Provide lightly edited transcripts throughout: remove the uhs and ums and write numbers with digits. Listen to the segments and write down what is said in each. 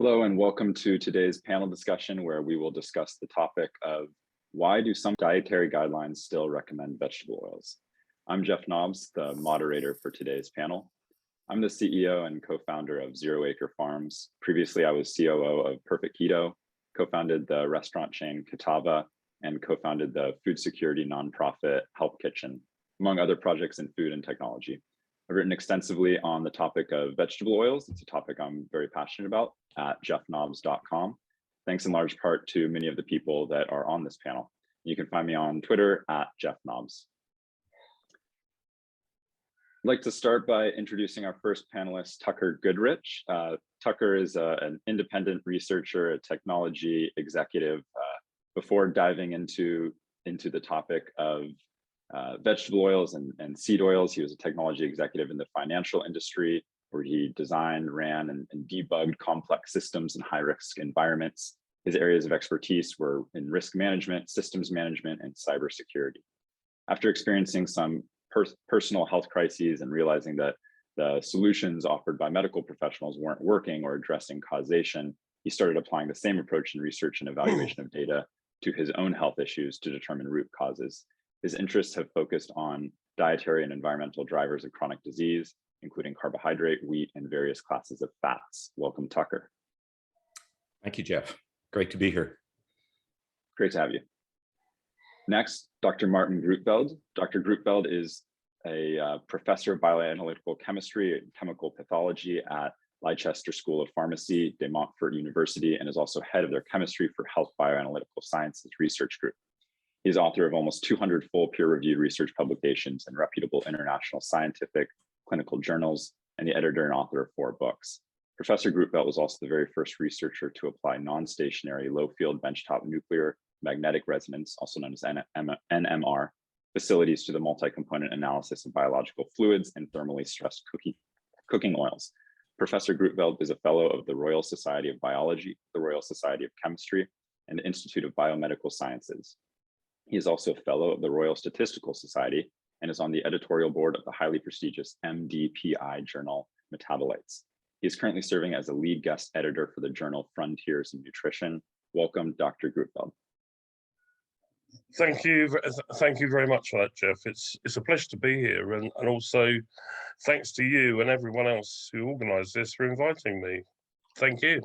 Hello and welcome to today's panel discussion where we will discuss the topic of why do some dietary guidelines still recommend vegetable oils? I'm Jeff Nobbs, the moderator for today's panel. I'm the CEO and co-founder of 0 Acre Farms. Previously, I was COO of Perfect Keto, co-founded the restaurant chain Catava, and co-founded the food security nonprofit Help Kitchen, among other projects in food and technology. I've written extensively on the topic of vegetable oils. It's a topic I'm very passionate about at jeffnobbs.com. Thanks in large part to many of the people that are on this panel. You can find me on Twitter at jeffnobbs. I'd like to start by introducing our first panelist, Tucker Goodrich. Tucker is an independent researcher, a technology executive. Before diving into the topic of vegetable oils and seed oils, he was a technology executive in the financial industry, where he designed, ran, and debugged complex systems in high-risk environments. His areas of expertise were in risk management, systems management, and cybersecurity. After experiencing some personal health crises and realizing that the solutions offered by medical professionals weren't working or addressing causation, he started applying the same approach in research and evaluation of data to his own health issues to determine root causes. His interests have focused on dietary and environmental drivers of chronic disease, including carbohydrate, wheat, and various classes of fats. Welcome, Tucker. Thank you, Jeff. Great to be here. Great to have you. Next, Dr. Martin Grootveld. Dr. Grootveld is a professor of bioanalytical chemistry and chemical pathology at Leicester School of Pharmacy, De Montfort University, and is also head of their Chemistry for Health Bioanalytical Sciences research group. He's author of almost 200 full peer-reviewed research publications in reputable international scientific clinical journals, and the editor and author of 4 books. Professor Grootveld was also the very first researcher to apply non-stationary low-field benchtop nuclear magnetic resonance, also known as NMR, facilities to the multi-component analysis of biological fluids and thermally stressed cooking oils. Professor Grootveld is a fellow of the Royal Society of Biology, the Royal Society of Chemistry, and the Institute of Biomedical Sciences. He is also a fellow of the Royal Statistical Society and is on the editorial board of the highly prestigious MDPI journal Metabolites. He is currently serving as a lead guest editor for the journal Frontiers in Nutrition. Welcome, Dr. Grootveld. Thank you very much for that, Jeff. It's a pleasure to be here, and also thanks to you and everyone else who organised this for inviting me. Thank you.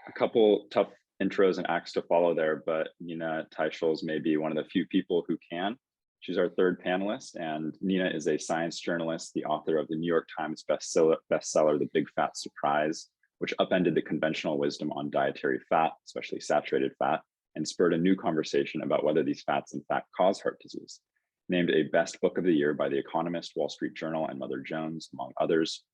A couple tough intros and acts to follow there, but Nina Teicholz may be one of the few people who can. She's our third panelist, and Nina is a science journalist, the author of the New York Times bestseller, The Big Fat Surprise, which upended the conventional wisdom on dietary fat, especially saturated fat, and spurred a new conversation about whether these fats in fact cause heart disease. Named a best book of the year by The Economist, Wall Street Journal, and Mother Jones, among others,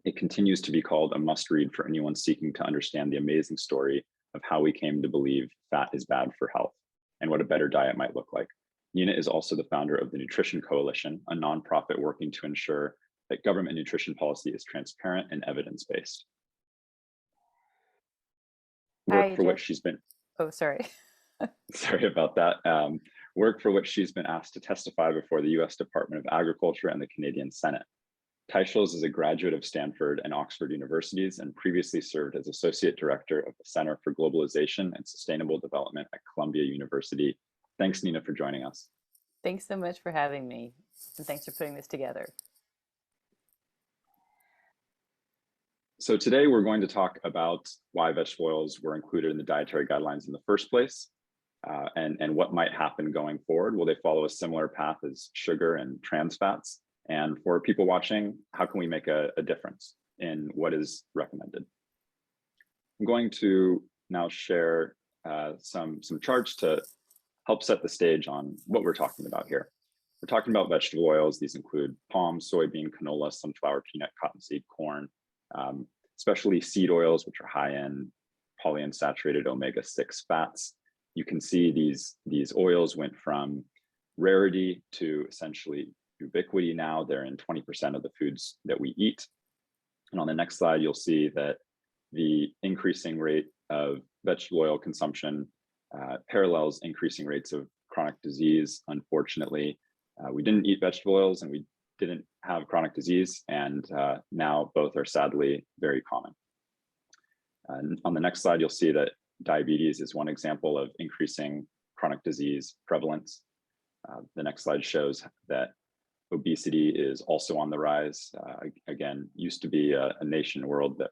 it continues to be called a must-read for anyone seeking to understand the amazing story of how we came to believe fat is bad for health and what a better diet might look like. Nina is also the founder of the Nutrition Coalition, a nonprofit working to ensure that government nutrition policy is transparent and evidence-based. Work for which she's been... Oh, sorry. Sorry about that. Work for which she's been asked to testify before the US Department of Agriculture and the Canadian Senate. Teicholz is a graduate of Stanford and Oxford universities and previously served as Associate Director of the Center for Globalization and Sustainable Development at Columbia University. Thanks, Nina, for joining us. Thanks so much for having me, and thanks for putting this together. So today we're going to talk about why vegetable oils were included in the dietary guidelines in the first place, and what might happen going forward. Will they follow a similar path as sugar and trans fats? And for people watching, how can we make a difference in what is recommended? I'm going to now share some charts to help set the stage on what we're talking about here. We're talking about vegetable oils. These include palm, soybean, canola, sunflower, peanut, cottonseed, corn, especially seed oils, which are high in polyunsaturated omega-6 fats. You can see these oils went from rarity to essentially ubiquity now. They're in 20% of the foods that we eat. And on the next slide, you'll see that the increasing rate of vegetable oil consumption parallels increasing rates of chronic disease. Unfortunately, we didn't eat vegetable oils and we didn't have chronic disease, and now both are sadly very common. On the next slide, you'll see that diabetes is one example of increasing chronic disease prevalence. The next slide shows that obesity is also on the rise. Again, used to be a nation world that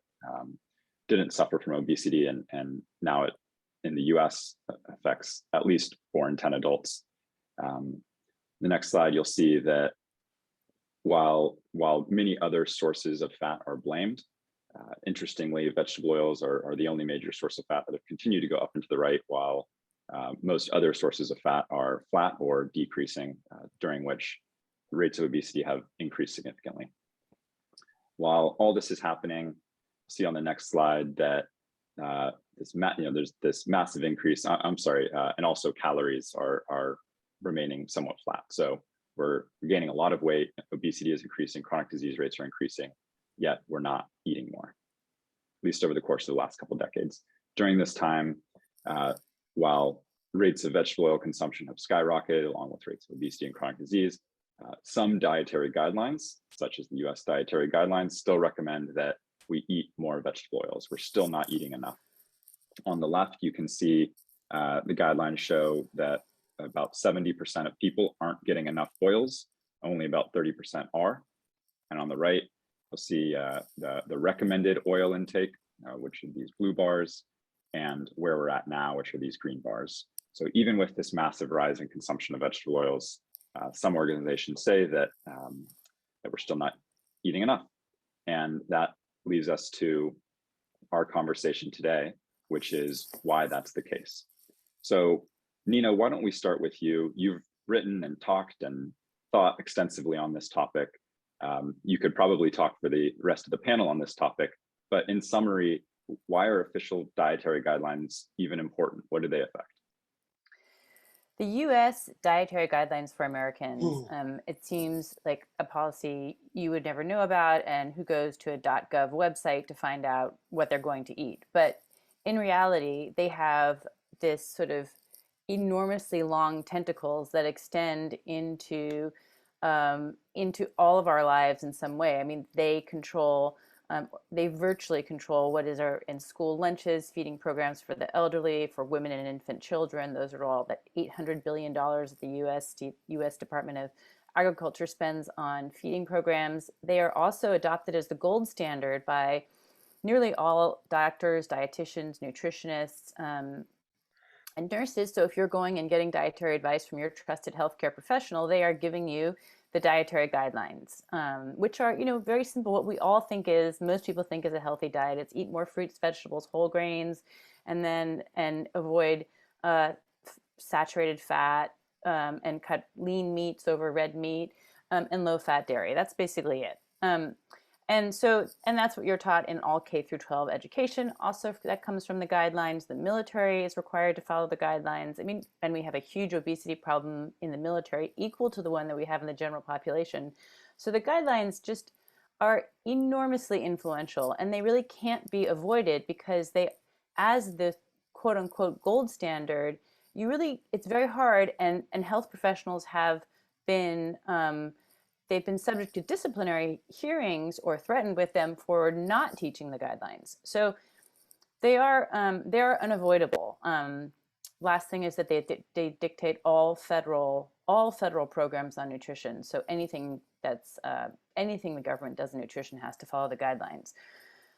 didn't suffer from obesity, and now it in the US affects at least 4 in 10 adults. The next slide, you'll see that while many other sources of fat are blamed, interestingly, vegetable oils are the only major source of fat that have continued to go up and to the right, while most other sources of fat are flat or decreasing, during which rates of obesity have increased significantly. While all this is happening, see on the next slide that there's this massive increase. And also calories are remaining somewhat flat. So we're gaining a lot of weight. Obesity is increasing. Chronic disease rates are increasing. Yet we're not eating more, at least over the course of the last couple of decades. During this time, while rates of vegetable oil consumption have skyrocketed along with rates of obesity and chronic disease, some dietary guidelines, such as the US dietary guidelines, still recommend that we eat more vegetable oils. We're still not eating enough. On the left, you can see the guidelines show that about 70% of people aren't getting enough oils, only about 30% are. And on the right, you'll see the recommended oil intake, which are these blue bars, and where we're at now, which are these green bars. So even with this massive rise in consumption of vegetable oils, some organizations say that we're still not eating enough. And that leads us to our conversation today, which is why that's the case. So Nina, why don't we start with you? You've written and talked and thought extensively on this topic. You could probably talk for the rest of the panel on this topic, but in summary, why are official dietary guidelines even important? What do they affect? The U.S. dietary guidelines for Americans, it seems like a policy you would never know about, and who goes to a .gov website to find out what they're going to eat. But in reality, they have this sort of enormously long tentacles that extend into all of our lives in some way. I mean, they control. They virtually control what is in school lunches, feeding programs for the elderly, for women and infant children. Those are all that $800 billion that the U.S. Department of Agriculture spends on feeding programs. They are also adopted as the gold standard by nearly all doctors, dietitians, nutritionists, and nurses. So if you're going and getting dietary advice from your trusted healthcare professional, they are giving you the dietary guidelines, which are, very simple. What we all think is, most people think is a healthy diet. It's eat more fruits, vegetables, whole grains, and avoid saturated fat, and cut lean meats over red meat, and low fat dairy. That's basically it. And that's what you're taught in all K through 12 education. Also, that comes from the guidelines. The military is required to follow the guidelines. I mean, and we have a huge obesity problem in the military, equal to the one that we have in the general population. So the guidelines just are enormously influential, and they really can't be avoided, because they, as the quote unquote gold standard, it's very hard, and health professionals have been, they've been subject to disciplinary hearings or threatened with them for not teaching the guidelines. So they're unavoidable. Last thing is that they dictate all federal programs on nutrition. So anything the government does in nutrition has to follow the guidelines.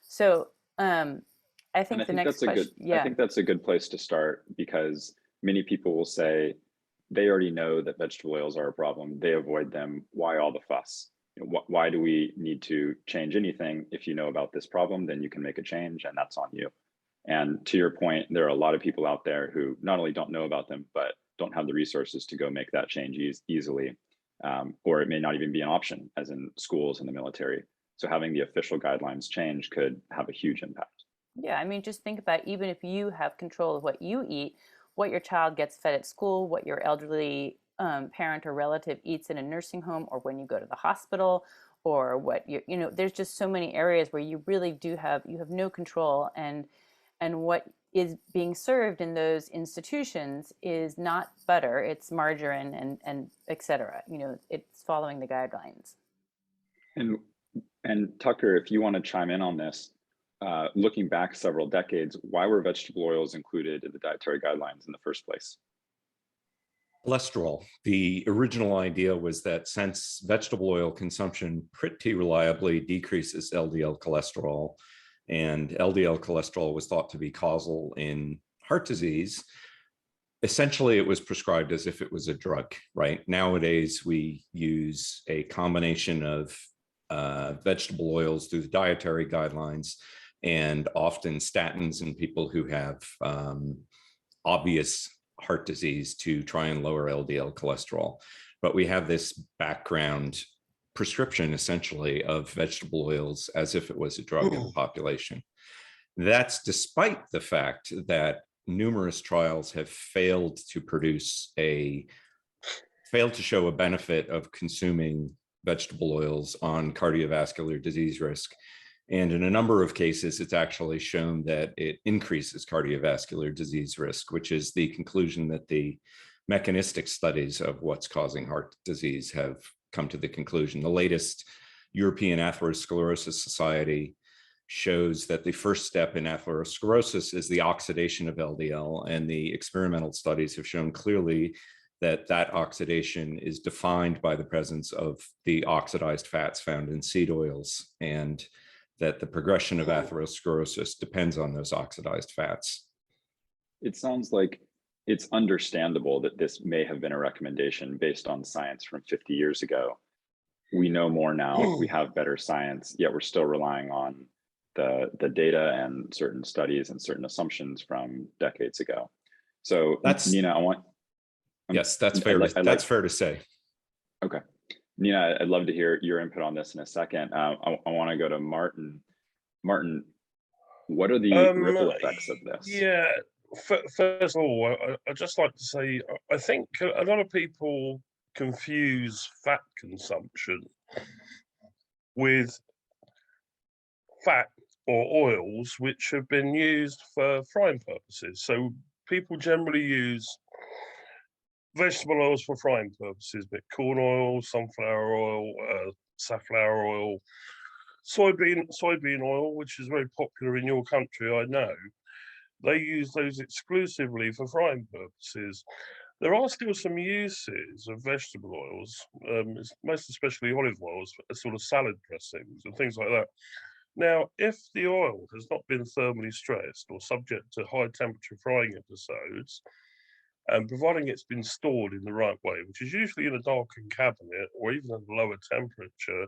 So I think the next question. I think that's a good place to start, because many people will say, they already know that vegetable oils are a problem. They avoid them. Why all the fuss? Why do we need to change anything? If you know about this problem, then you can make a change, and that's on you. And to your point, there are a lot of people out there who not only don't know about them, but don't have the resources to go make that change easily. Or it may not even be an option, as in schools and the military. So having the official guidelines change could have a huge impact. Yeah, I mean, just think about, even if you have control of what you eat, what your child gets fed at school, what your elderly parent or relative eats in a nursing home, or when you go to the hospital, or what there's just so many areas where you really have no control, and what is being served in those institutions is not butter, it's margarine and et cetera. It's following the guidelines. And Tucker, if you want to chime in on this, looking back several decades, why were vegetable oils included in the dietary guidelines in the first place? Cholesterol. The original idea was that since vegetable oil consumption pretty reliably decreases LDL cholesterol, and LDL cholesterol was thought to be causal in heart disease, essentially it was prescribed as if it was a drug, right? Nowadays, we use a combination of vegetable oils through the dietary guidelines, and often statins in people who have obvious heart disease to try and lower LDL cholesterol. But we have this background prescription essentially of vegetable oils as if it was a drug in the population. That's despite the fact that numerous trials have failed to show a benefit of consuming vegetable oils on cardiovascular disease risk. And in a number of cases, it's actually shown that it increases cardiovascular disease risk, which is the conclusion that the mechanistic studies of what's causing heart disease have come to the conclusion. The latest European Atherosclerosis Society shows that the first step in atherosclerosis is the oxidation of LDL, and the experimental studies have shown clearly that that oxidation is defined by the presence of the oxidized fats found in seed oils, and that the progression of atherosclerosis depends on those oxidized fats. It sounds like it's understandable that this may have been a recommendation based on science from 50 years ago. We know more now, we have better science, yet we're still relying on the data and certain studies and certain assumptions from decades ago. So That's, Nina, yes, that's fair. That's fair to say. Okay. Nina, I'd love to hear your input on this in a second. I want to go to Martin. Martin, what are the ripple effects of this? Yeah, first of all, I'd just like to say, I think a lot of people confuse fat consumption with fat or oils which have been used for frying purposes. So people generally use vegetable oils for frying purposes, but corn oil, sunflower oil, safflower oil, soybean oil, which is very popular in your country, I know. They use those exclusively for frying purposes. There are still some uses of vegetable oils, most especially olive oils, for sort of salad dressings and things like that. Now, if the oil has not been thermally stressed or subject to high temperature frying episodes, and providing it's been stored in the right way, which is usually in a darkened cabinet or even at a lower temperature,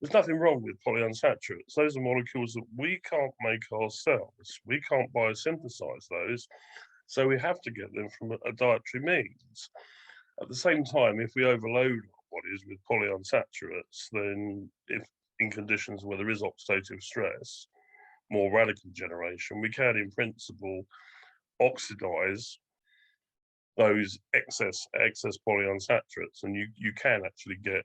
there's nothing wrong with polyunsaturates. Those are molecules that we can't make ourselves. We can't biosynthesize those, so we have to get them from a dietary means. At the same time, if we overload our bodies with polyunsaturates, then if in conditions where there is oxidative stress, more radical generation, we can in principle oxidize those excess polyunsaturates, and you can actually get,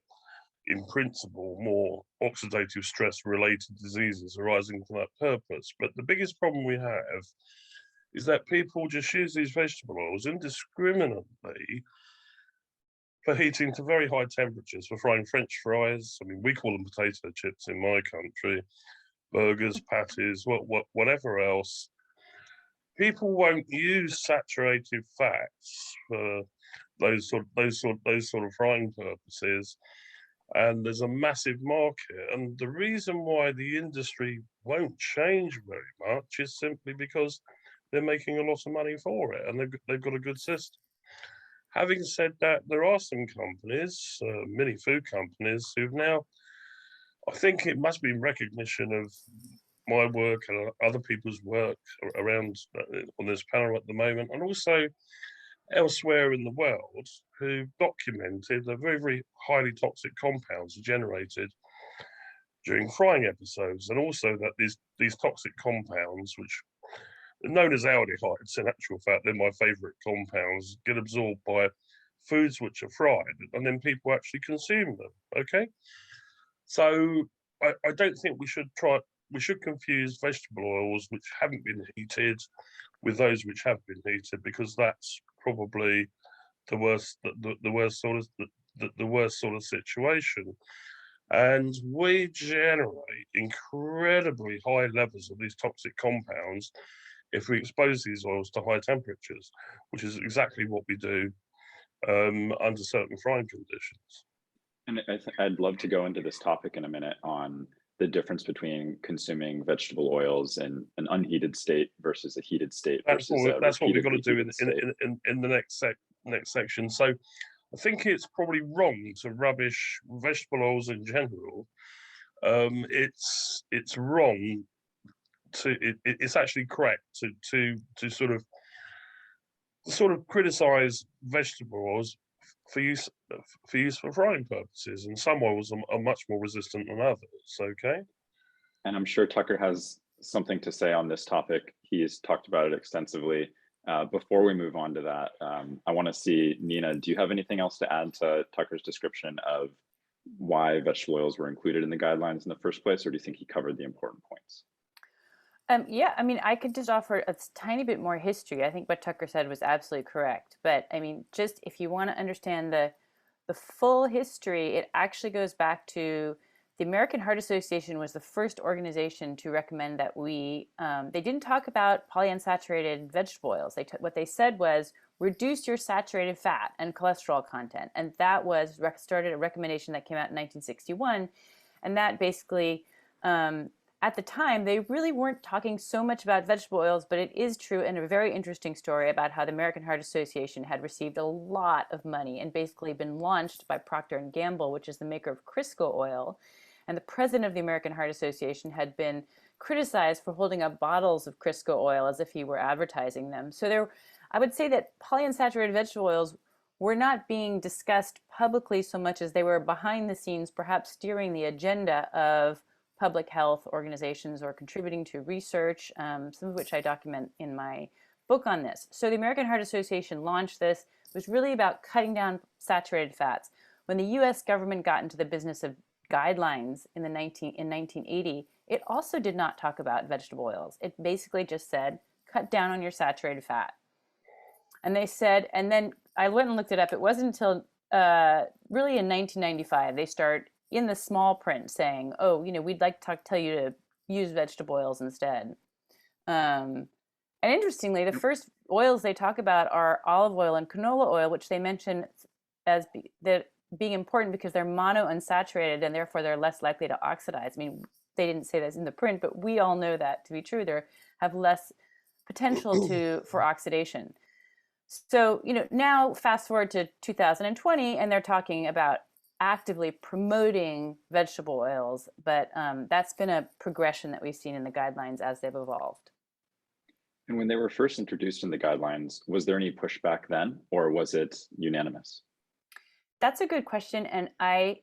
in principle, more oxidative stress related diseases arising from that purpose. But the biggest problem we have is that people just use these vegetable oils indiscriminately for heating to very high temperatures, for frying French fries. I mean, we call them potato chips in my country, burgers, patties, whatever else. People won't use saturated fats for those sort of frying purposes, and there's a massive market. And the reason why the industry won't change very much is simply because they're making a lot of money for it, and they've got a good system. Having said that, there are some companies, many food companies, who've now, I think it must be in recognition of my work and other people's work around on this panel at the moment, and also elsewhere in the world, who documented that very, very highly toxic compounds are generated during frying episodes, and also that these toxic compounds, which are known as aldehydes, in actual fact, they're my favorite compounds, get absorbed by foods which are fried, and then people actually consume them, okay? So I don't think we should confuse vegetable oils which haven't been heated with those which have been heated, because that's probably the worst sort of situation. And we generate incredibly high levels of these toxic compounds if we expose these oils to high temperatures, which is exactly what we do under certain frying conditions. And I'd love to go into this topic in a minute on the difference between consuming vegetable oils in an unheated state versus a heated state. That's what we've got to do in the next section. So I think it's probably wrong to rubbish vegetable oils in general. It's wrong to it's actually correct to sort of criticize vegetable oils for use for frying purposes, and some oils are much more resistant than others. Okay, and I'm sure Tucker has something to say on this topic. He's talked about it extensively. Before we move on to that, I want to see, Nina, do you have anything else to add to Tucker's description of why vegetable oils were included in the guidelines in the first place, or do you think he covered the important points? Yeah, I mean, I could just offer a tiny bit more history. I think what Tucker said was absolutely correct. But I mean, just if you want to understand the full history, it actually goes back to the American Heart Association was the first organization to recommend that they didn't talk about polyunsaturated vegetable oils. What they said was reduce your saturated fat and cholesterol content. And that was started a recommendation that came out in 1961. And that basically, at the time, they really weren't talking so much about vegetable oils, but it is true, and a very interesting story about how the American Heart Association had received a lot of money and basically been launched by Procter & Gamble, which is the maker of Crisco oil. And the president of the American Heart Association had been criticized for holding up bottles of Crisco oil as if he were advertising them. So I would say that polyunsaturated vegetable oils were not being discussed publicly so much as they were behind the scenes, perhaps steering the agenda of public health organizations or contributing to research, some of which I document in my book on this. So the American Heart Association launched this. It was really about cutting down saturated fats. When the US government got into the business of guidelines in 1980, it also did not talk about vegetable oils. It basically just said, cut down on your saturated fat. And they said, and then I went and looked it up. It wasn't until really in 1995, they start in the small print saying, oh, we'd like to tell you to use vegetable oils instead. And interestingly, the first oils they talk about are olive oil and canola oil, which they mention as being important because they're monounsaturated and therefore they're less likely to oxidize. I mean, they didn't say that in the print, but we all know that to be true. They have less potential for oxidation. So, now fast forward to 2020, and they're talking about actively promoting vegetable oils, but that's been a progression that we've seen in the guidelines as they've evolved. And when they were first introduced in the guidelines, was there any pushback then, or was it unanimous? That's a good question, and I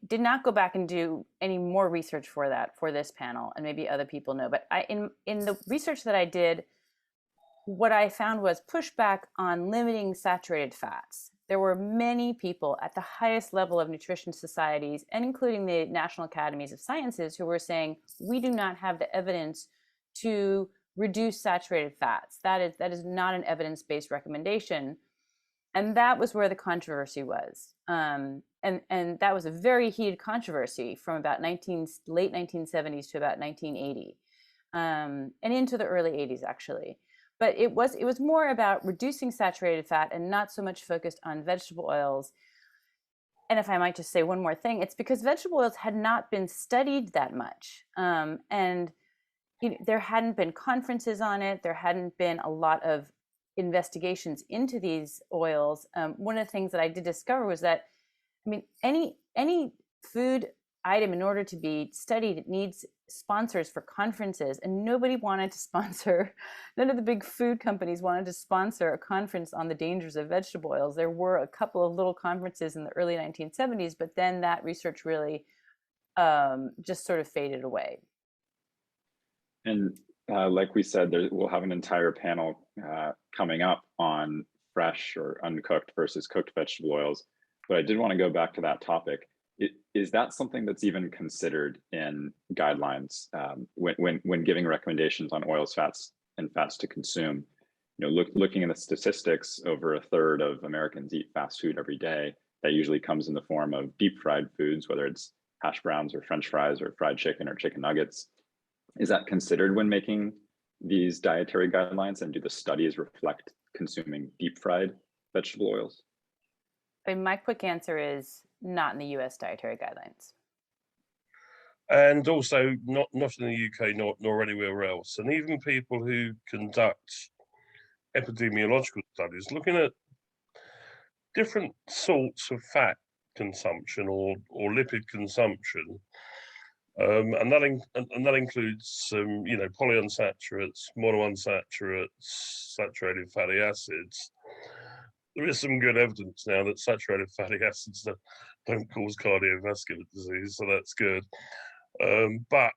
did not go back and do any more research for this panel, and maybe other people know, but in the research that I did, what I found was pushback on limiting saturated fats. There were many people at the highest level of nutrition societies, and including the National Academies of Sciences, who were saying, we do not have the evidence to reduce saturated fats. That is not an evidence-based recommendation. And that was where the controversy was. And that was a very heated controversy from about late 1970s to about 1980, and into the early 80s, actually. But it was more about reducing saturated fat and not so much focused on vegetable oils. And if I might just say one more thing, it's because vegetable oils had not been studied that much. And there hadn't been conferences on it. There hadn't been a lot of investigations into these oils. One of the things that I did discover was that, any food item, in order to be studied, it needs sponsors for conferences, and nobody wanted to sponsor, none of the big food companies wanted to sponsor a conference on the dangers of vegetable oils. There were a couple of little conferences in the early 1970s, but then that research really just sort of faded away. And like we said, we'll have an entire panel coming up on fresh or uncooked versus cooked vegetable oils. But I did want to go back to that topic. Is that something that's even considered in guidelines when giving recommendations on oils, fats, and fats to consume? Looking at the statistics, over a third of Americans eat fast food every day. that usually comes in the form of deep fried foods, whether it's hash browns or French fries or fried chicken or chicken nuggets. Is that considered when making these dietary guidelines, and do the studies reflect consuming deep fried vegetable oils? And my quick answer is not in the US dietary guidelines. And also not in the UK, nor anywhere else. And even people who conduct epidemiological studies looking at different sorts of fat consumption or lipid consumption, and that includes polyunsaturates, monounsaturates, saturated fatty acids. There is some good evidence now that saturated fatty acids don't cause cardiovascular disease, so that's good. But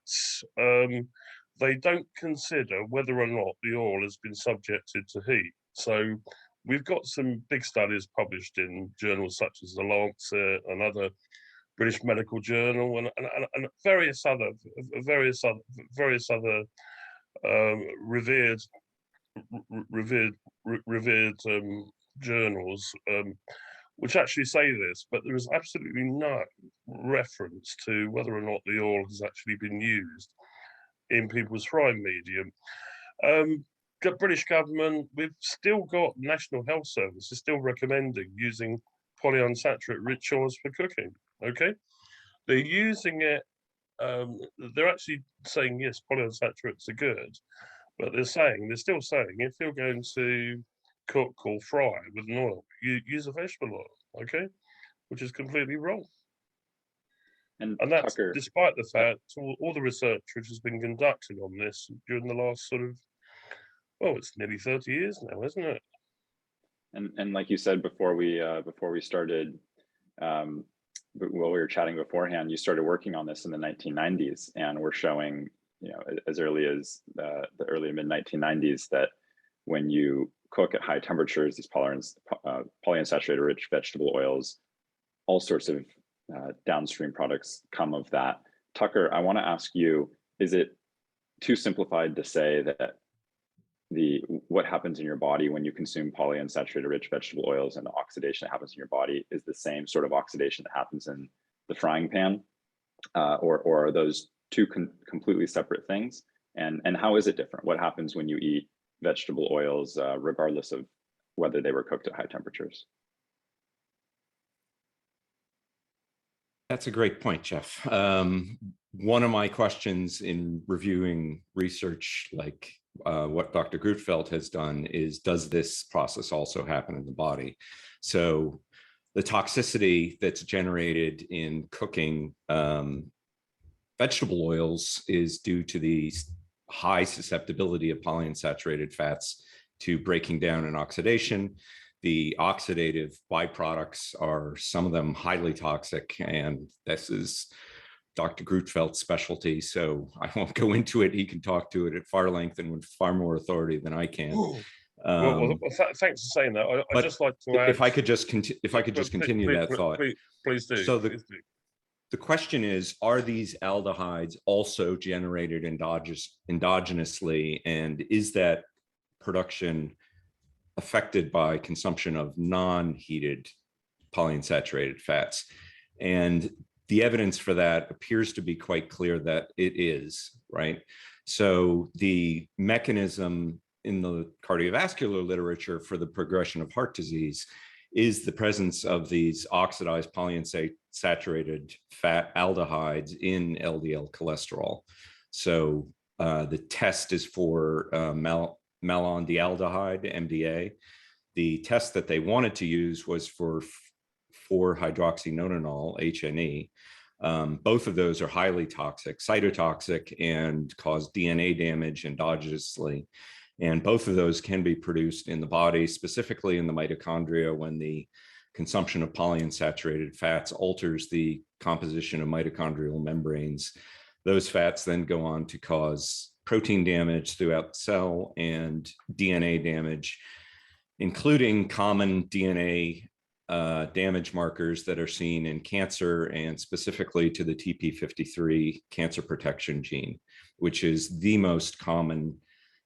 they don't consider whether or not the oil has been subjected to heat. So we've got some big studies published in journals such as The Lancet, another British Medical Journal, and various other revered journals, which actually say this, but there is absolutely no reference to whether or not the oil has actually been used in people's frying medium. British government, we've still got National Health Service is still recommending using polyunsaturated rich oils for cooking. Okay, they're using it. They're actually saying yes, polyunsaturates are good, but they're still saying if you're going to cook or fry with an oil, you use a vegetable oil. Okay, which is completely wrong. And that's Tucker, despite the fact all the research which has been conducted on this during the last it's nearly 30 years now, isn't it? And like you said before we started, while we were chatting beforehand, you started working on this in the 1990s, and we're showing, as early as the early mid 1990s, that when you cook at high temperatures, these polyunsaturated rich vegetable oils, all sorts of downstream products come of that. Tucker, I want to ask you, is it too simplified to say that what happens in your body when you consume polyunsaturated rich vegetable oils and the oxidation that happens in your body is the same sort of oxidation that happens in the frying pan, or are those two completely separate things? And how is it different? What happens when you eat vegetable oils, regardless of whether they were cooked at high temperatures? That's a great point, Jeff. One of my questions in reviewing research like what Dr. Grootveld has done is, does this process also happen in the body? So the toxicity that's generated in cooking vegetable oils is due to the high susceptibility of polyunsaturated fats to breaking down and oxidation. The oxidative byproducts are, some of them, highly toxic, and this is Dr. Grootveld's specialty, so I won't go into it. He can talk to it at far length and with far more authority than I can. Thanks for saying that. I'd just like to add, if I could just continue that thought. Please do. So the question is, are these aldehydes also generated endogenously, and is that production affected by consumption of non-heated polyunsaturated fats? And the evidence for that appears to be quite clear that it is, right? So the mechanism in the cardiovascular literature for the progression of heart disease is the presence of these oxidized polyunsaturated fat aldehydes in LDL cholesterol. So the test is for malondialdehyde, MDA. The test that they wanted to use was for 4-hydroxynonenal, HNE. Both of those are highly toxic, cytotoxic, and cause DNA damage endogenously. And both of those can be produced in the body, specifically in the mitochondria, when the consumption of polyunsaturated fats alters the composition of mitochondrial membranes. Those fats then go on to cause protein damage throughout the cell and DNA damage, including common DNA damage markers that are seen in cancer, and specifically to the TP53 cancer protection gene, which is the most common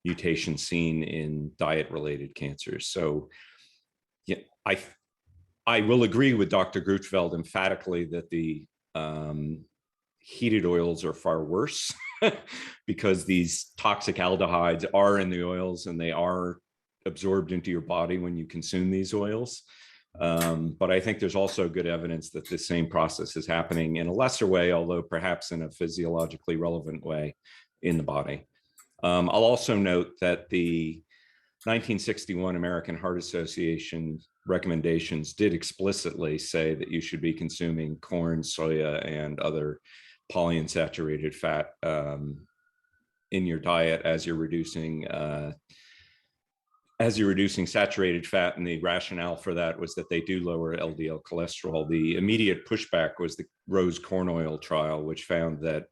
mutation seen in diet-related cancers. So yeah, I will agree with Dr. Grootveld emphatically that the heated oils are far worse because these toxic aldehydes are in the oils and they are absorbed into your body when you consume these oils. But I think there's also good evidence that the same process is happening in a lesser way, although perhaps in a physiologically relevant way in the body. I'll also note that the 1961 American Heart Association recommendations did explicitly say that you should be consuming corn, soya, and other polyunsaturated fat in your diet as you're reducing saturated fat, and the rationale for that was that they do lower LDL cholesterol. The immediate pushback was the Rose corn oil trial, which found that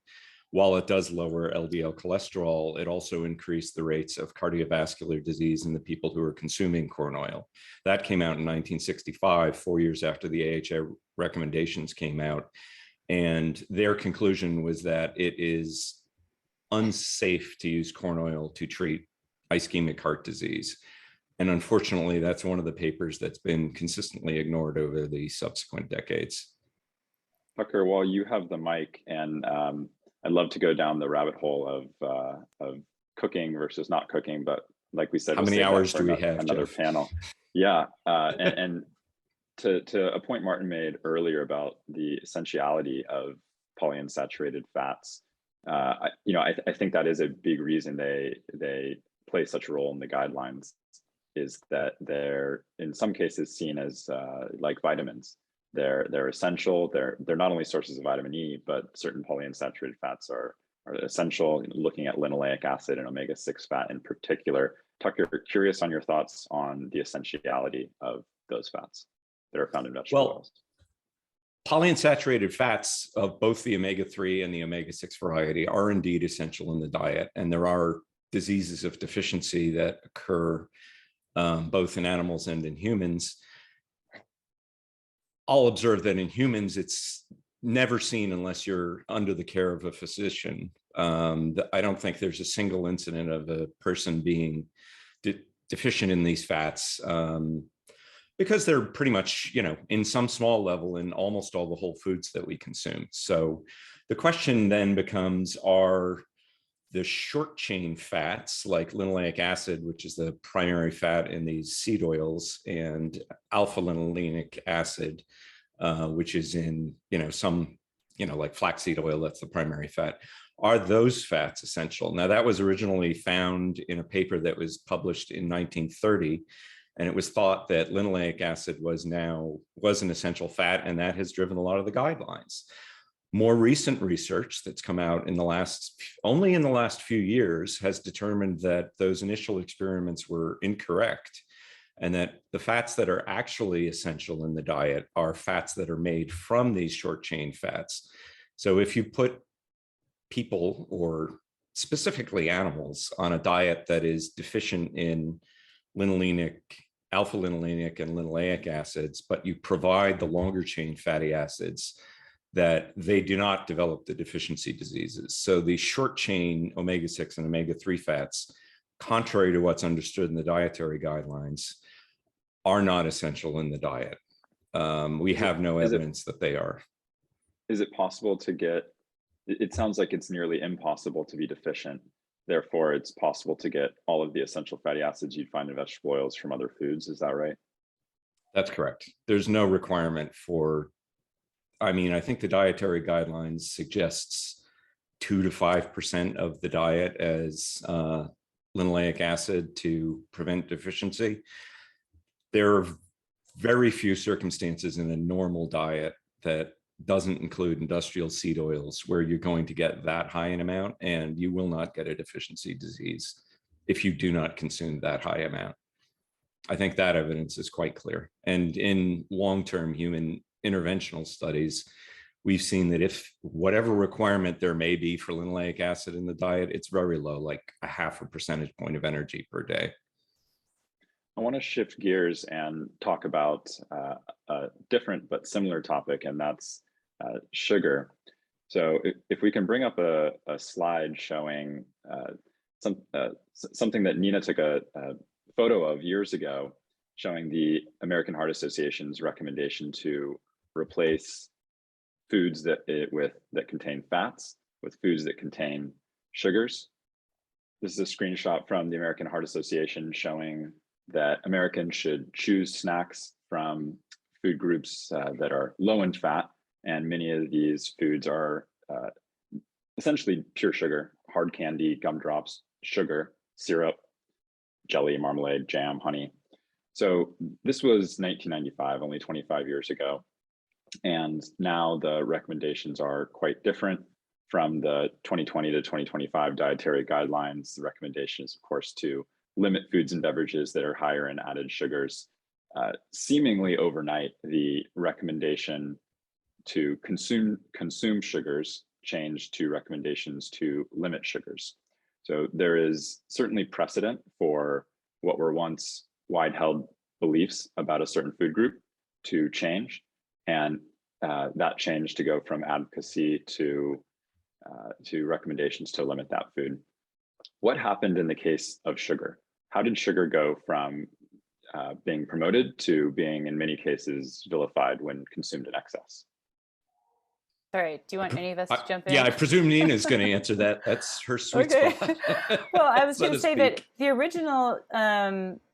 while it does lower LDL cholesterol, it also increased the rates of cardiovascular disease in the people who are consuming corn oil. That came out in 1965, 4 years after the AHA recommendations came out. And their conclusion was that it is unsafe to use corn oil to treat ischemic heart disease. And unfortunately, that's one of the papers that's been consistently ignored over the subsequent decades. Tucker, while you have the mic, and I'd love to go down the rabbit hole of cooking versus not cooking, but like we said, how many hours do we have? Another Jeff? panel. Yeah, and to a point Martin made earlier about the essentiality of polyunsaturated fats, I think that is a big reason they play such a role in the guidelines, is that they're in some cases seen as like vitamins. They're essential. They're not only sources of vitamin E, but certain polyunsaturated fats are essential. Looking at linoleic acid and omega-6 fat in particular. Tucker, curious on your thoughts on the essentiality of those fats that are found in vegetable oils. Polyunsaturated fats of both the omega-3 and the omega-6 variety are indeed essential in the diet, and there are diseases of deficiency that occur both in animals and in humans. I'll observe that in humans, it's never seen unless you're under the care of a physician. I don't think there's a single incident of a person being deficient in these fats because they're pretty much, in some small level in almost all the whole foods that we consume. So the question then becomes, are the short chain fats like linoleic acid, which is the primary fat in these seed oils, and alpha linolenic acid, which is in, some, like flaxseed oil, that's the primary fat. Are those fats essential? Now, that was originally found in a paper that was published in 1930, and it was thought that linoleic acid was an essential fat, and that has driven a lot of the guidelines. More recent research that's come out only in the last few years has determined that those initial experiments were incorrect, and that the fats that are actually essential in the diet are fats that are made from these short chain fats. So if you put people, or specifically animals, on a diet that is deficient in alpha linolenic and linoleic acids, but you provide the longer chain fatty acids, that they do not develop the deficiency diseases. So the short chain omega-6 and omega-3 fats, contrary to what's understood in the dietary guidelines, are not essential in the diet. We have no evidence that they are. Is it possible to get, it sounds like it's nearly impossible to be deficient. Therefore, it's possible to get all of the essential fatty acids you'd find in vegetable oils from other foods. Is that right? That's correct. There's no requirement for, I think the dietary guidelines suggests 2 to 5% of the diet as linoleic acid to prevent deficiency. There are very few circumstances in a normal diet that doesn't include industrial seed oils where you're going to get that high an amount, and you will not get a deficiency disease if you do not consume that high amount. I think that evidence is quite clear. And in long-term human interventional studies, we've seen that if whatever requirement there may be for linoleic acid in the diet, it's very low, like 0.5 percentage point of energy per day. I want to shift gears and talk about a different but similar topic, and that's sugar. So if we can bring up a slide showing something that Nina took a photo of years ago, showing the American Heart Association's recommendation to replace foods that contain fats with foods that contain sugars. This is a screenshot from the American Heart Association showing that Americans should choose snacks from food groups that are low in fat, and many of these foods are essentially pure sugar: hard candy, gumdrops, sugar, syrup, jelly, marmalade, jam, honey. So this was 1995, only 25 years ago. And now the recommendations are quite different. From the 2020 to 2025 dietary guidelines, the recommendation is, of course, to limit foods and beverages that are higher in added sugars. Seemingly overnight, the recommendation to consume sugars changed to recommendations to limit sugars. So there is certainly precedent for what were once wide-held beliefs about a certain food group to change, and that change to go from advocacy to recommendations to limit that food. What happened in the case of sugar? How did sugar go from being promoted to being, in many cases, vilified when consumed in excess? Sorry, do you want any of us to jump in? Yeah, I presume Nina's going to answer that. That's her sweet spot. Well, I was going to say speak. that the original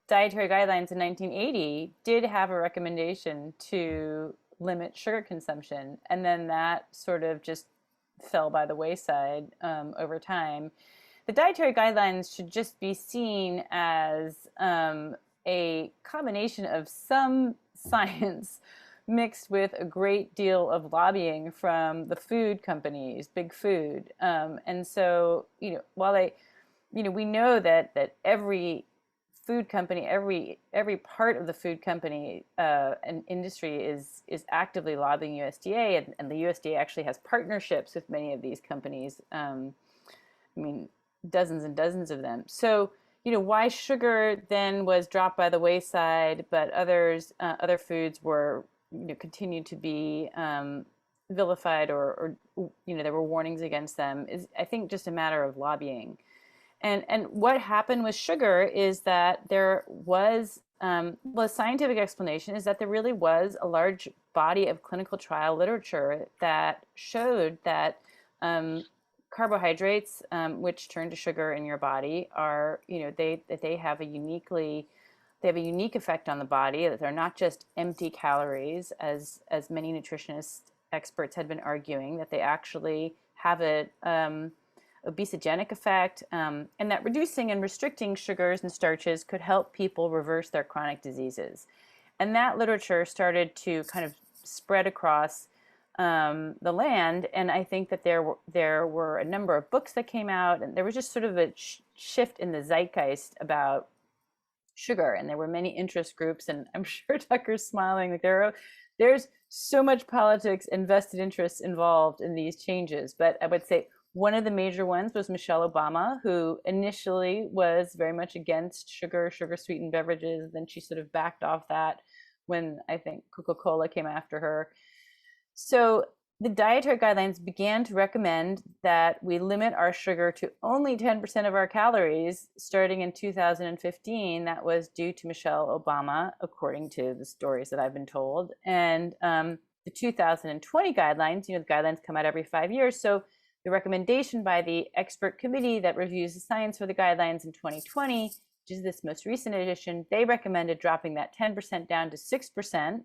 dietary guidelines in 1980 did have a recommendation to limit sugar consumption, and then that sort of just fell by the wayside over time. The dietary guidelines should just be seen as a combination of some science mixed with a great deal of lobbying from the food companies, big food. And so, while we know that every food company, every part of the food company and industry is actively lobbying USDA, and the USDA actually has partnerships with many of these companies. Dozens and dozens of them. So, why sugar then was dropped by the wayside, but other foods were continued to be vilified, or there were warnings against them, is, I think, just a matter of lobbying. And what happened with sugar is that there was, the scientific explanation is that there really was a large body of clinical trial literature that showed that carbohydrates, which turn to sugar in your body, are, they have a unique effect on the body, that they're not just empty calories, as many nutritionist experts had been arguing, that they actually have a obesogenic effect, and that reducing and restricting sugars and starches could help people reverse their chronic diseases. And that literature started to kind of spread across the land, and I think that there were a number of books that came out, and there was just sort of a shift in the zeitgeist about sugar, and there were many interest groups, and I'm sure Tucker's smiling, like there's so much politics and vested interests involved in these changes. But I would say one of the major ones was Michelle Obama, who initially was very much against sugar sweetened beverages. Then she sort of backed off that when I think Coca-Cola came after her. So the dietary guidelines began to recommend that we limit our sugar to only 10% of our calories starting in 2015. That was due to Michelle Obama, according to the stories that I've been told. And the 2020 guidelines, the guidelines come out every 5 years. So the recommendation by the expert committee that reviews the science for the guidelines in 2020, which is this most recent edition, they recommended dropping that 10% down to 6%.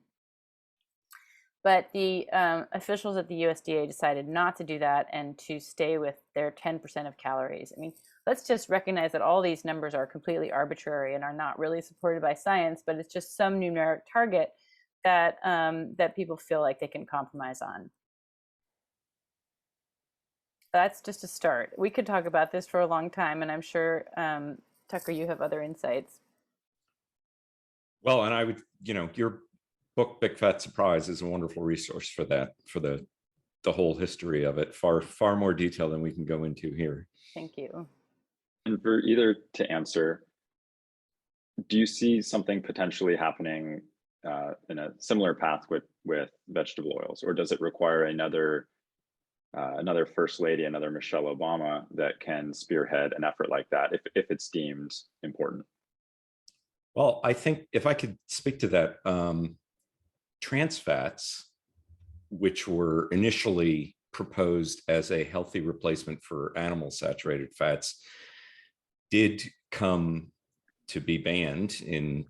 But the officials at the USDA decided not to do that and to stay with their 10% of calories. I mean, let's just recognize that all these numbers are completely arbitrary and are not really supported by science, but it's just some numeric target that that people feel like they can compromise on. That's just a start. We could talk about this for a long time, and I'm sure, Tucker, you have other insights. Well, and I would, your book, Big Fat Surprise, is a wonderful resource for that, for the whole history of it, far more detail than we can go into here. Thank you. And for either to answer, do you see something potentially happening in a similar path with vegetable oils, or does it require another first lady, another Michelle Obama, that can spearhead an effort like that if it's deemed important? Well, I think if I could speak to that, trans fats, which were initially proposed as a healthy replacement for animal saturated fats, did come to be banned in,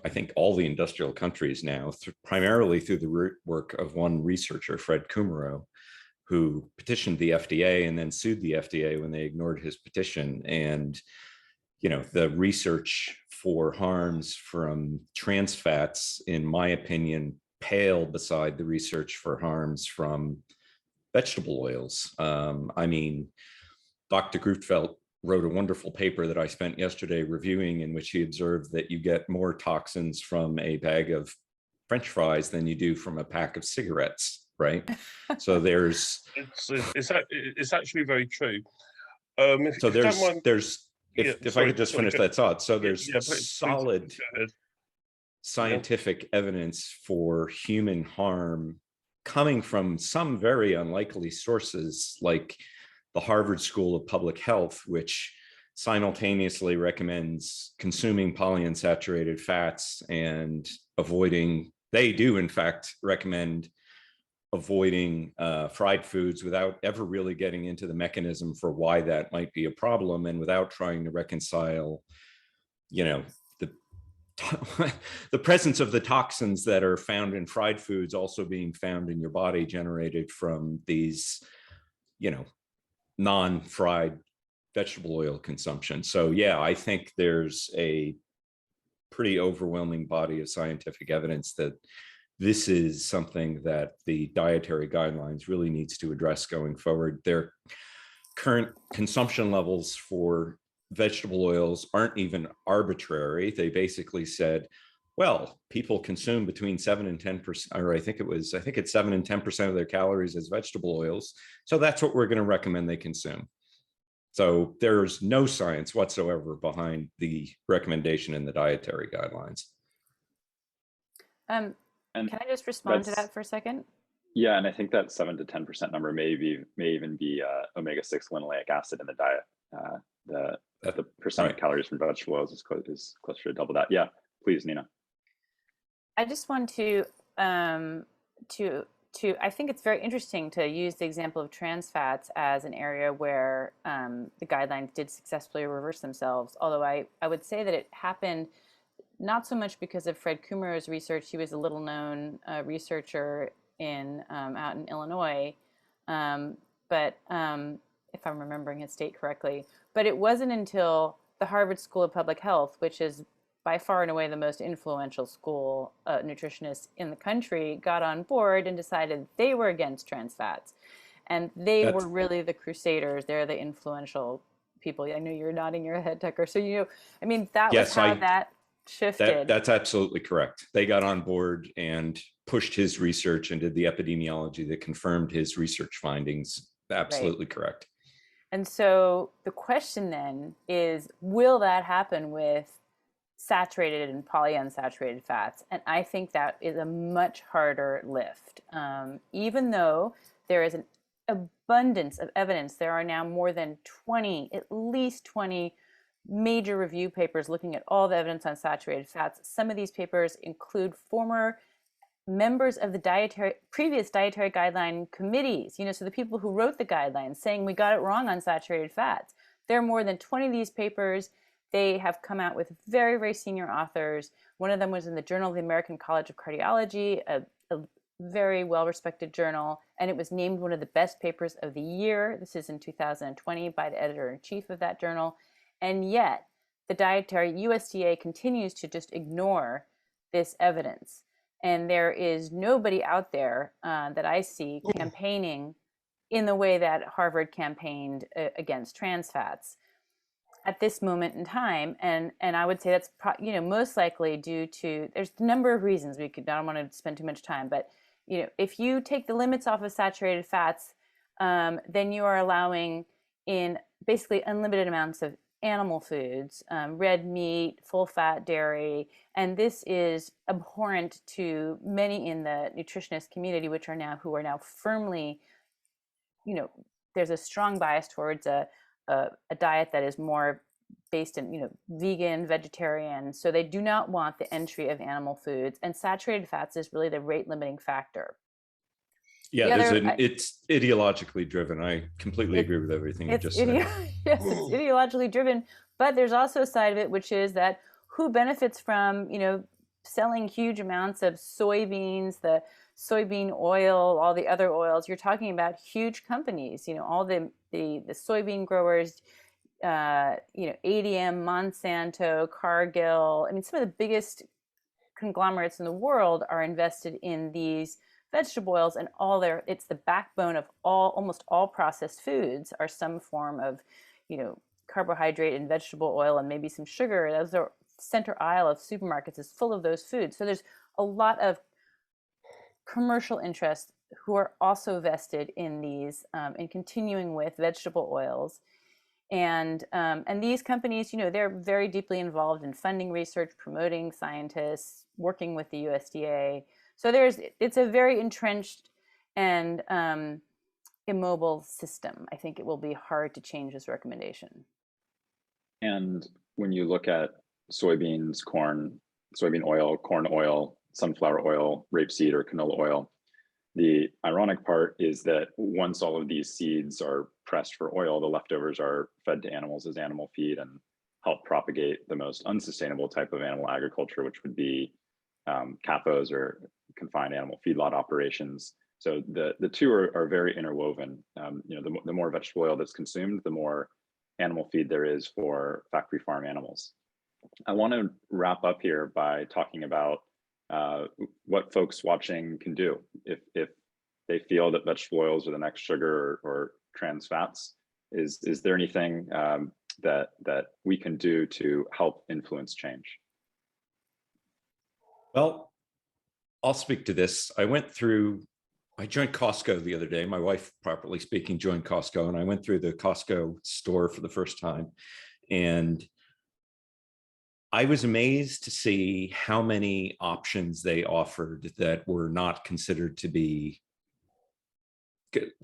I think all the industrial countries now, primarily through the work of one researcher, Fred Kummerow, who petitioned the FDA and then sued the FDA when they ignored his petition. And the research for harms from trans fats, in my opinion, pale beside the research for harms from vegetable oils. I mean, Dr. Grootveld wrote a wonderful paper that I spent yesterday reviewing, in which he observed that you get more toxins from a bag of French fries than you do from a pack of cigarettes, right? So there's it's actually very true. so If you don't mind, if I could just finish that thought. So there's please, solid go ahead. scientific evidence for human harm coming from some very unlikely sources, like the Harvard School of Public Health, which simultaneously recommends consuming polyunsaturated fats and they do in fact recommend avoiding fried foods, without ever really getting into the mechanism for why that might be a problem, and without trying to reconcile, the the presence of the toxins that are found in fried foods also being found in your body, generated from these, non-fried vegetable oil consumption. So yeah, I think there's a pretty overwhelming body of scientific evidence that this is something that the dietary guidelines really needs to address going forward. Their current consumption levels for vegetable oils aren't even arbitrary. They basically said, well, people consume between 7 and 10%, or I think it's 7 and 10% of their calories as vegetable oils. So that's what we're going to recommend they consume. So there's no science whatsoever behind the recommendation in the dietary guidelines. And Can I just respond to that for a second? Yeah, and I think that 7 to 10% number may even be omega-6 linoleic acid in the diet. The percent of calories from vegetable oils is closer to double that. Yeah, please, Nina. I just want to I think it's very interesting to use the example of trans fats as an area where the guidelines did successfully reverse themselves. Although I would say that it happened not so much because of Fred Kummerow's research. He was a little known researcher out in Illinois, but if I'm remembering his state correctly. But it wasn't until the Harvard School of Public Health, which is by far and away the most influential school nutritionists in the country, got on board and decided they were against trans fats. And were really the crusaders. They're the influential people. I know you're nodding your head, Tucker. So, that was how that shifted. That's absolutely correct. They got on board and pushed his research and did the epidemiology that confirmed his research findings. Absolutely right. Correct. And so the question then is, will that happen with saturated and polyunsaturated fats? And I think that is a much harder lift. Even though there is an abundance of evidence, there are now more than at least 20 major review papers looking at all the evidence on saturated fats. Some of these papers include former members of the previous dietary guideline committees, so the people who wrote the guidelines, saying we got it wrong on saturated fats. There are more than 20 of these papers. They have come out with very, very senior authors. One of them was in the Journal of the American College of Cardiology, a very well-respected journal, and it was named one of the best papers of the year. This is in 2020 by the editor-in-chief of that journal. And yet, the USDA continues to just ignore this evidence. And there is nobody out there that I see campaigning in the way that Harvard campaigned against trans fats at this moment in time. And I would say that's most likely due to, there's a number of reasons. I don't want to spend too much time, but if you take the limits off of saturated fats, then you are allowing in basically unlimited amounts of animal foods, red meat, full fat dairy, and this is abhorrent to many in the nutritionist community, who are now firmly, there's a strong bias towards a diet that is more based in, vegan, vegetarian. So they do not want the entry of animal foods, and saturated fats is really the rate limiting factor. Yeah, it's ideologically driven. I completely agree with everything you just said. Yes, it's ideologically driven, but there's also a side of it, which is that who benefits from, selling huge amounts of soybeans, the soybean oil, all the other oils. You're talking about huge companies, all the soybean growers, ADM, Monsanto, Cargill. I mean, some of the biggest conglomerates in the world are invested in these vegetable oils, and it's the backbone of almost all processed foods are some form of, carbohydrate and vegetable oil and maybe some sugar. Those are center aisle of supermarkets is full of those foods. So there's a lot of commercial interests who are also vested in these, in continuing with vegetable oils. And these companies, they're very deeply involved in funding research, promoting scientists, working with the USDA. So it's a very entrenched and immobile system. I think it will be hard to change this recommendation. And when you look at soybeans, corn, soybean oil, corn oil, sunflower oil, rapeseed or canola oil, the ironic part is that once all of these seeds are pressed for oil, the leftovers are fed to animals as animal feed and help propagate the most unsustainable type of animal agriculture, which would be CAFOs or confined animal feedlot operations. So the two are very interwoven. The more vegetable oil that's consumed, the more animal feed there is for factory farm animals. I want to wrap up here by talking about what folks watching can do if they feel that vegetable oils are the next sugar or trans fats. Is there anything that we can do to help influence change? Well, I'll speak to this. I joined Costco the other day. My wife, properly speaking, joined Costco, and I went through the Costco store for the first time. And I was amazed to see how many options they offered that were not considered to be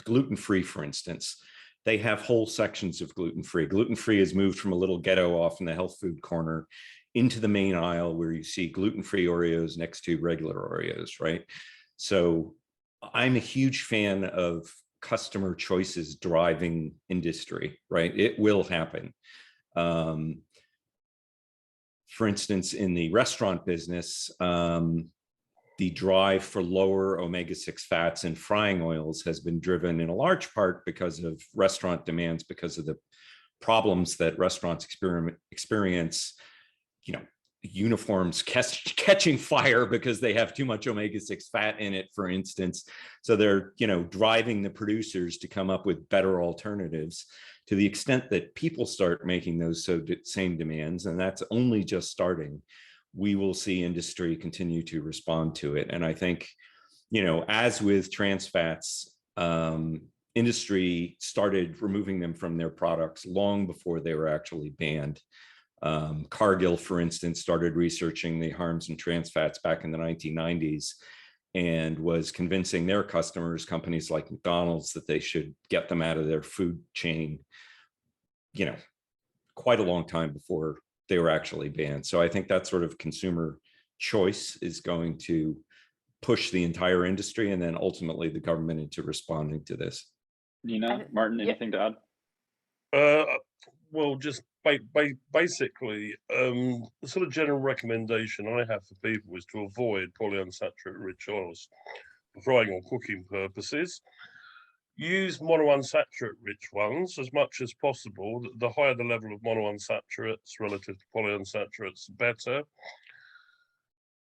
gluten-free, for instance. They have whole sections of gluten-free. Gluten-free has moved from a little ghetto off in the health food corner into the main aisle where you see gluten-free Oreos next to regular Oreos, right? So I'm a huge fan of customer choices driving industry, right? It will happen. For instance, in the restaurant business, the drive for lower omega-6 fats in frying oils has been driven in a large part because of restaurant demands, because of the problems that restaurants experience, uniforms catching fire because they have too much omega-6 fat in it, for instance. So they're, driving the producers to come up with better alternatives. To the extent that people start making those same demands, and that's only just starting, we will see industry continue to respond to it. And I think, as with trans fats, industry started removing them from their products long before they were actually banned. Cargill, for instance, started researching the harms in trans fats back in the 1990s and was convincing their customers, companies like McDonald's, that they should get them out of their food chain, quite a long time before they were actually banned. So I think that sort of consumer choice is going to push the entire industry and then ultimately the government into responding to this. Nina, Martin, anything to add? Well, just basically, the sort of general recommendation I have for people is to avoid polyunsaturated rich oils for frying or cooking purposes. Use monounsaturated rich ones as much as possible. The higher the level of monounsaturates relative to polyunsaturates, the better.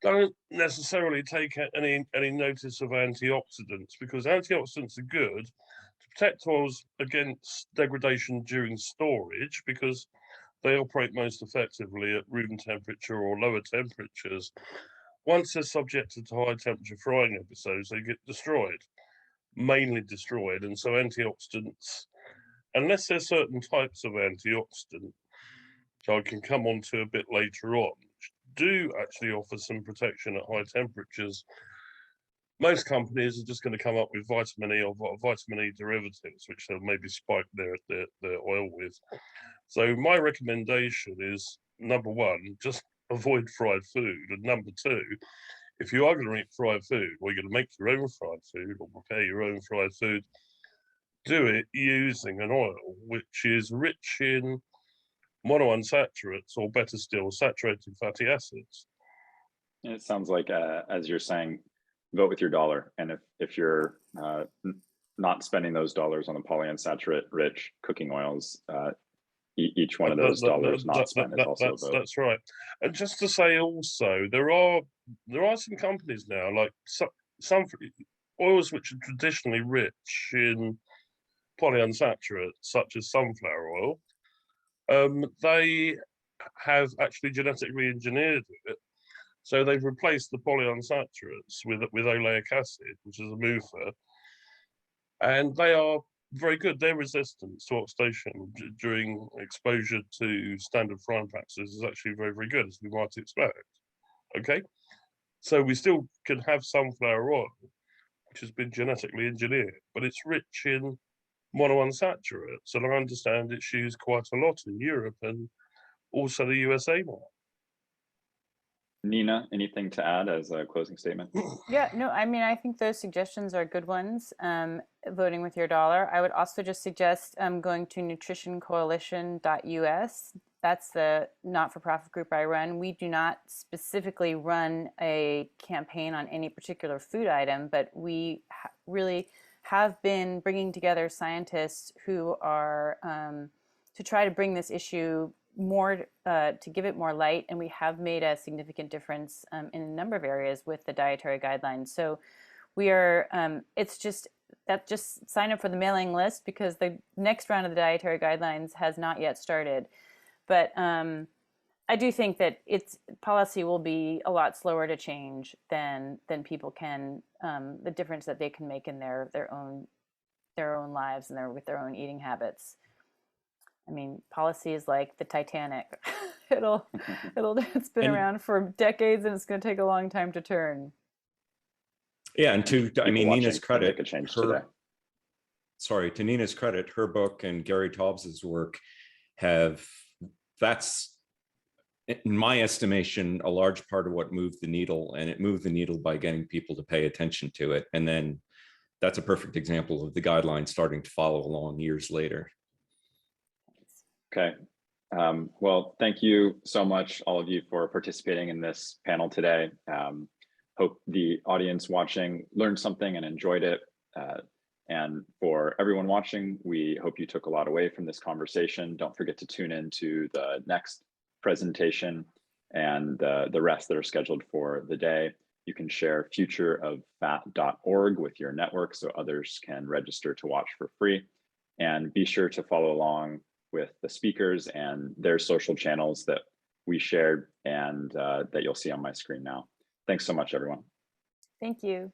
Don't necessarily take any notice of antioxidants, because antioxidants are good to protect oils against degradation during storage, because they operate most effectively at room temperature or lower temperatures. Once they're subjected to high temperature frying episodes, they get destroyed, mainly destroyed. And so antioxidants, unless there's certain types of antioxidant, which I can come on to a bit later on, do actually offer some protection at high temperatures, most companies are just going to come up with vitamin E or vitamin E derivatives, which they'll maybe spike their oil with. So my recommendation is, number one, just avoid fried food. And number two, if you are going to eat fried food, or you're going to make your own fried food or prepare your own fried food, do it using an oil which is rich in monounsaturates, or better still, saturated fatty acids. And it sounds like, as you're saying, vote with your dollar. And if you're not spending those dollars on the polyunsaturated rich cooking oils, each one of those dollars not spent is also a vote. That's right. And just to say also, there are some companies now, like some oils which are traditionally rich in polyunsaturates, such as sunflower oil. They have actually genetically engineered it. So they've replaced the polyunsaturates with oleic acid, which is a MUFA, and they are very good. Their resistance to oxidation during exposure to standard frying practices is actually very, very good, as we might expect. Okay, so we still can have sunflower oil, which has been genetically engineered, but it's rich in monounsaturates, and I understand it's used quite a lot in Europe and also the USA now. Nina, anything to add as a closing statement? Yeah, no, I mean, I think those suggestions are good ones. Voting with your dollar. I would also just suggest going to nutritioncoalition.us. That's the not-for-profit group I run. We do not specifically run a campaign on any particular food item, but we really have been bringing together scientists who are to try to bring this issue more, to give it more light, and we have made a significant difference in a number of areas with the dietary guidelines. So we are, just sign up for the mailing list, because the next round of the dietary guidelines has not yet started. But I do think that policy will be a lot slower to change than people can, the difference that they can make in their own lives and with their own eating habits. I mean, policy is like the Titanic. It's been around for decades, and it's going to take a long time to turn. Yeah, and to Nina's credit, to Nina's credit, her book and Gary Taubes's work that's, in my estimation, a large part of what moved the needle, and it moved the needle by getting people to pay attention to it. And then that's a perfect example of the guidelines starting to follow along years later. Okay. Well, thank you so much, all of you, for participating in this panel today. Hope the audience watching learned something and enjoyed it. And for everyone watching, we hope you took a lot away from this conversation. Don't forget to tune in to the next presentation and the rest that are scheduled for the day. You can share futureoffat.org with your network so others can register to watch for free. And be sure to follow along with the speakers and their social channels that we shared and that you'll see on my screen now. Thanks so much, everyone. Thank you.